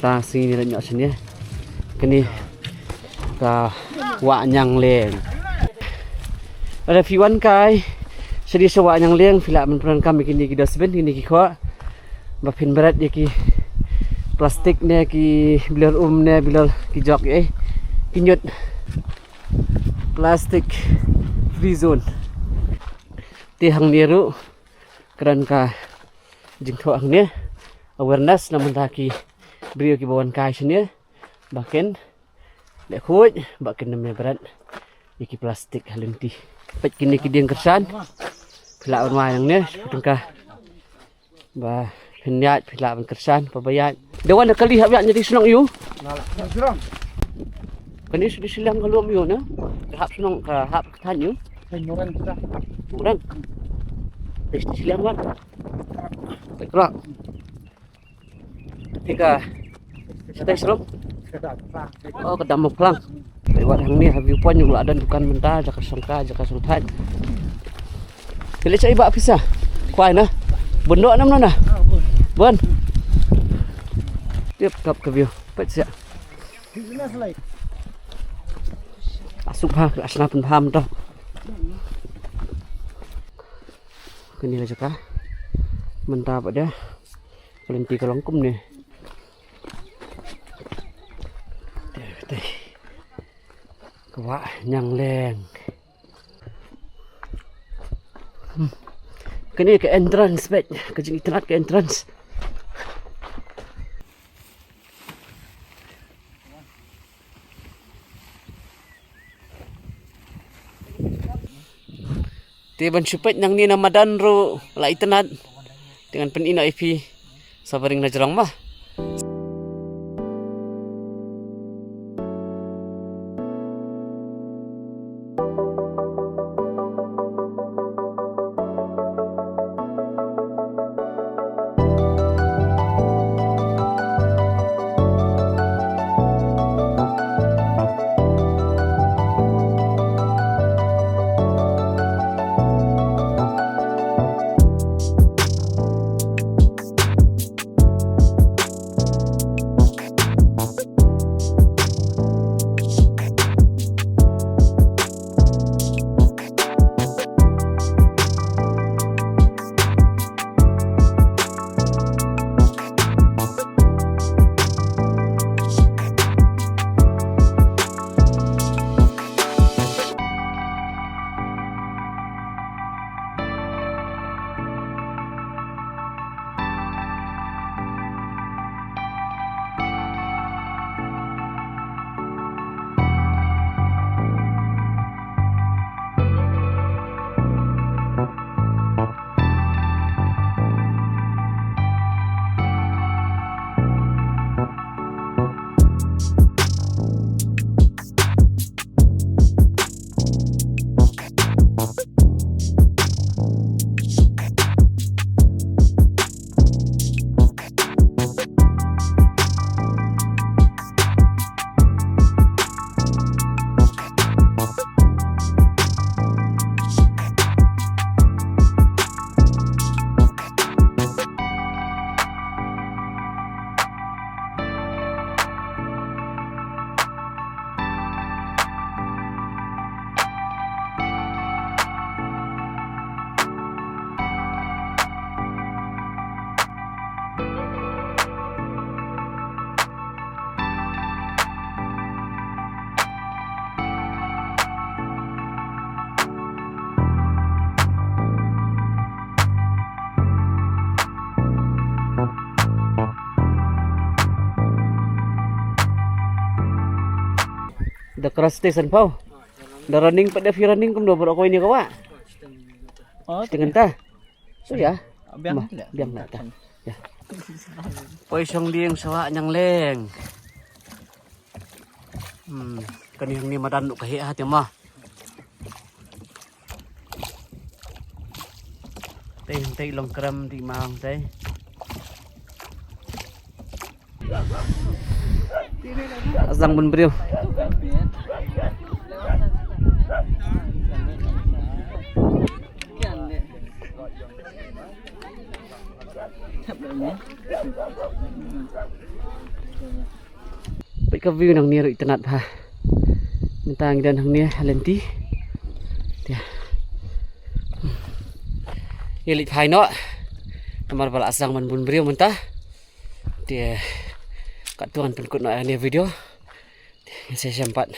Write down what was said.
ta sini là nhỏ sini cái này cả quả nhang lên ada fiwan kai sedih sewa nyang leng fila menperan kami kini kita seben kini kiko bapin berat ya ki plastik ne ki bilar ne bilar ki jok kinyut plastik free zone tihang niru keran ka jingtho ang ne awareness namun taki brio ki bawan kai sini baken lek khuj baken namanya berat iki plastik halenti pet kini ki dieng kersan pila on wayang ne tengkah ba penyat pila on kersan pabayat dewan kali hab jadi senang yu senang kani sudah silang kalum yu na hab senang ka hab tan yu orang sudah orang pasti silang wan tekrak tika stay serum oh kedam pelang lewat hang ni habi puan yung ladan bukan mentah jaka sangka jaka sangtan pilih cai bak pisah kuai na bendok nam na bon tiếp cập ke view pet sia asup ha asna pun paham dah kini lah jaka mentah pada kelenti kelongkum ni Wah, nyang leng. Kini ke entrance bet, ke internet ke entrance. Tiban supet nang ni namadan ro la internet dengan penina IP sabaring na jarang mah. The cross station pau. The running pada running kum do berapa ini kawa? Oh, dengan ta. So ya. Biang nak ta. Ya. Poi song lieng sawa nyang leng. Kani hang ni madan nuk kahi hati mah. Tei long kram di maang tei. Azang bun beriu. Baik ka view ng niro itanat ha. Mentang dan hang ni halenti. Dia. Ilit hai no. Namar bala asang man bun brio mentah. Dia kat tuan penkut no ni video. Saya sempat